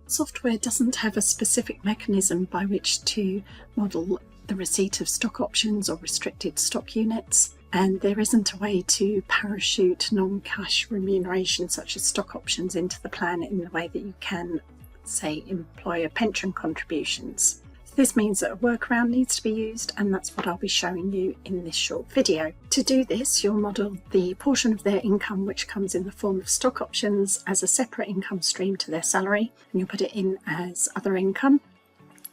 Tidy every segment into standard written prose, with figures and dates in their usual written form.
Software doesn't have a specific mechanism by which to model the receipt of stock options or restricted stock units, and there isn't a way to parachute non-cash remuneration such as stock options into the plan in the way that you can, say, employer pension contributions. This means that a workaround needs to be used, and that's what I'll be showing you in this short video. To do this, you'll model the portion of their income which comes in the form of stock options as a separate income stream to their salary, and you'll put it in as other income.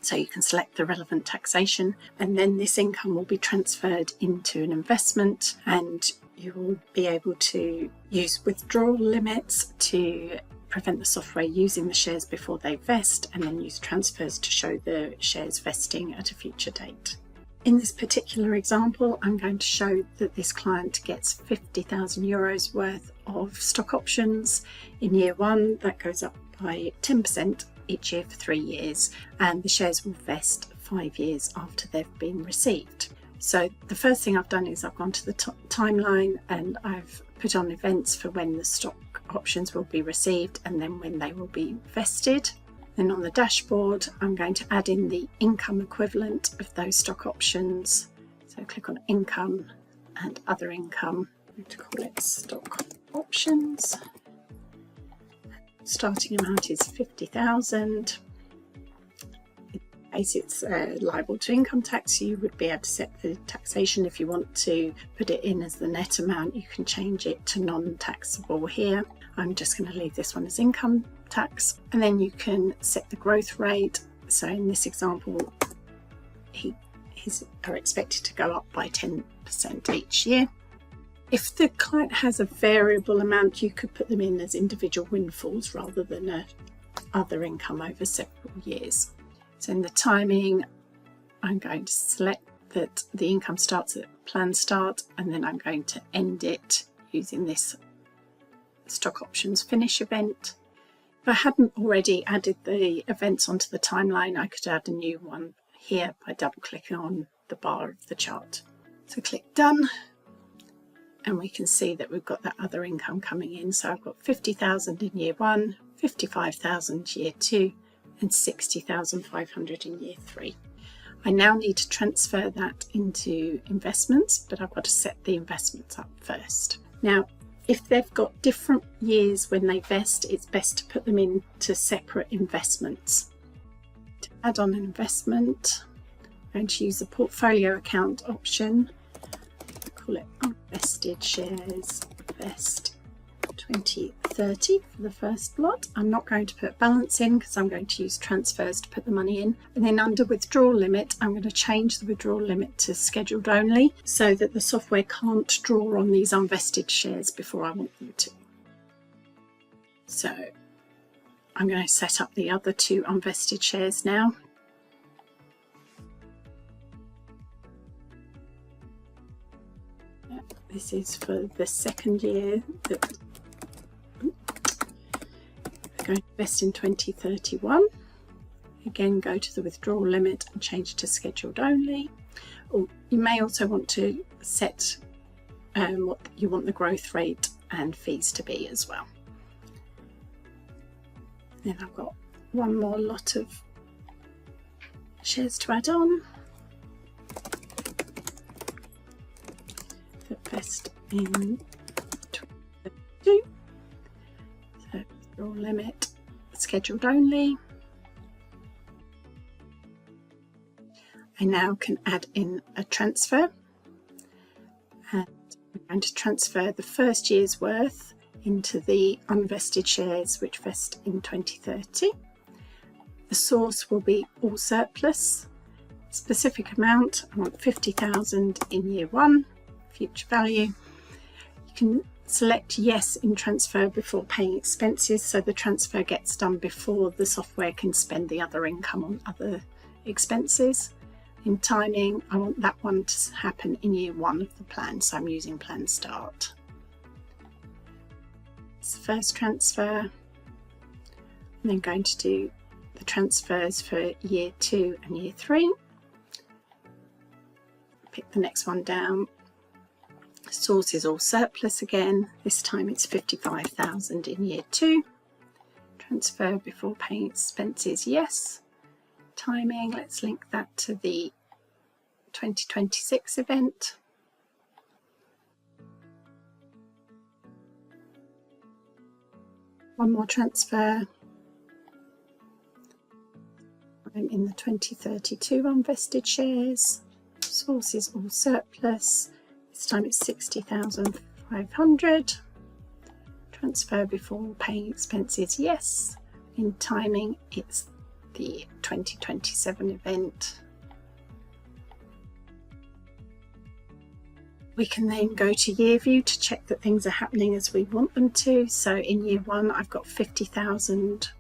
So you can select the relevant taxation, and then this income will be transferred into an investment, and you will be able to use withdrawal limits to prevent the software using the shares before they vest, and then use transfers to show the shares vesting at a future date. In this particular example, I'm going to show that this client gets 50,000 euros worth of stock options in year one. That goes up by 10% each year for 3 years, and the shares will vest 5 years after they've been received. So the first thing I've done is I've gone to the timeline and I've put on events for when the stock options will be received and then when they will be vested. Then on the dashboard, I'm going to add in the income equivalent of those stock options. So click on income and other income. I'm going to call it stock options. Starting amount is 50,000. In case it's liable to income tax, you would be able to set the taxation. If you want to put it in as the net amount, you can change it to non-taxable here. I'm just going to leave this one as income tax, and then you can set the growth rate. So in this example, his are expected to go up by 10% each year. If the client has a variable amount, you could put them in as individual windfalls rather than other income over several years. So in the timing, I'm going to select that the income starts at plan start, and then I'm going to end it using this stock options finish event. If I hadn't already added the events onto the timeline, I could add a new one here by double clicking on the bar of the chart. So click done, and we can see that we've got that other income coming in. So I've got 50,000 in year one, 55,000 year two, and 60,500 in year three. I now need to transfer that into investments, but I've got to set the investments up first. Now, if they've got different years when they vest, it's best to put them into separate investments. To add on an investment, I'm going to use the portfolio account option. Call it unvested shares vest 2030 for the first lot. I'm not going to put balance in because I'm going to use transfers to put the money in. And then under withdrawal limit, I'm going to change the withdrawal limit to scheduled only so that the software can't draw on these unvested shares before I want them to. So I'm going to set up the other two unvested shares now. This is for the second year that we're going to invest in 2031. Again, go to the withdrawal limit and change to scheduled only. Or you may also want to set what you want the growth rate and fees to be as well. Then I've got one more lot of shares to add on. Vest in 2032. So withdrawal limit scheduled only. I now can add in a transfer, and I'm going to transfer the first year's worth into the unvested shares which vest in 2030. The source will be all surplus. Specific amount, I want 50,000 in year one. Future value. You can select yes in transfer before paying expenses, so the transfer gets done before the software can spend the other income on other expenses. In timing, I want that one to happen in year one of the plan, so I'm using plan start. It's the first transfer. I'm then going to do the transfers for year two and year three. Pick the next one down. Source is all surplus again. This time it's 55,000 in year two. Transfer before paying expenses, yes. Timing, let's link that to the 2026 event. One more transfer. I'm in the 2032 unvested shares. Source is all surplus. This time it's 60,500. Transfer before paying expenses, yes. In timing, it's the 2027 event. We can then go to year view to check that things are happening as we want them to. So in year one, I've got 50,000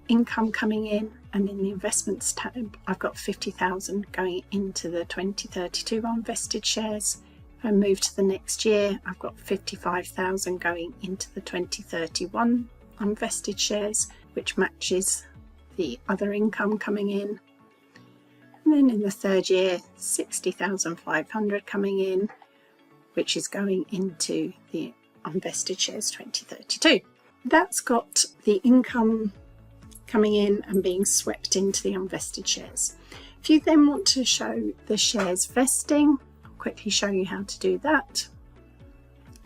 income coming in, and in the investments tab, I've got 50,000 going into the 2032 unvested shares. If I move to the next year, I've got 55,000 going into the 2031 unvested shares, which matches the other income coming in. And then in the third year, 60,500 coming in, which is going into the unvested shares 2032. That's got the income coming in and being swept into the unvested shares. If you then want to show the shares vesting, I'll quickly show you how to do that.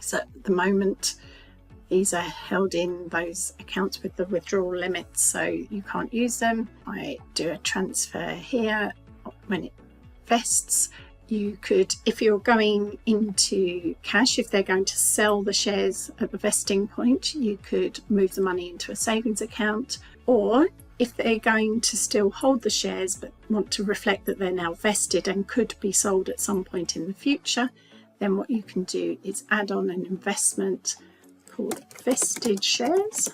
So at the moment, these are held in those accounts with the withdrawal limits, so you can't use them. I do a transfer here. When it vests, you could, if you're going into cash, if they're going to sell the shares at the vesting point, you could move the money into a savings account. Or if they're going to still hold the shares but want to reflect that they're now vested and could be sold at some point in the future, then what you can do is add on an investment called vested shares.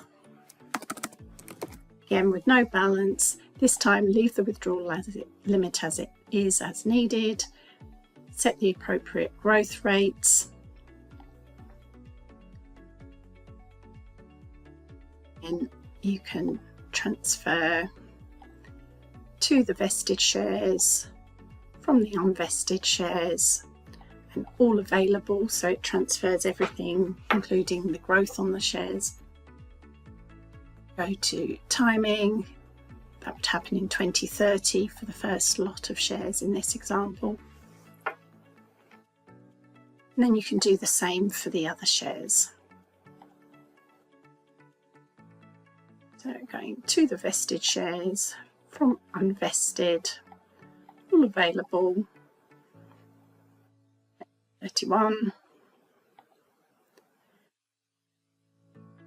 Again, with no balance. This time leave the withdrawal limit as it is, as needed. Set the appropriate growth rates. And you can transfer to the vested shares from the unvested shares, and all available, so it transfers everything including the growth on the shares. Go to timing. That would happen in 2030 for the first lot of shares in this example. And then you can do the same for the other shares. So going to the vested shares from unvested, all available, 31.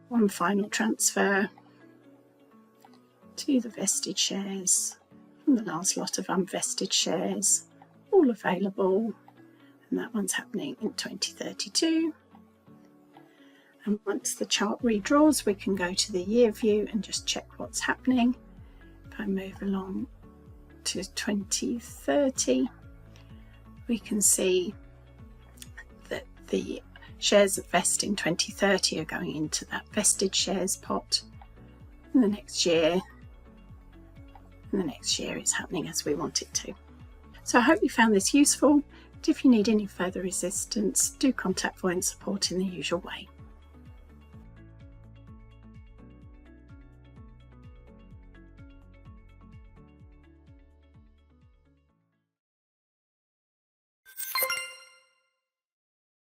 One final transfer to the vested shares from the last lot of unvested shares, all available, and that one's happening in 2032. And once the chart redraws, we can go to the year view and just check what's happening. If I move along to 2030, we can see that the shares that vest in 2030 are going into that vested shares pot. And the next year is happening as we want it to. So I hope you found this useful. If you need any further assistance, do contact Voyant support in the usual way.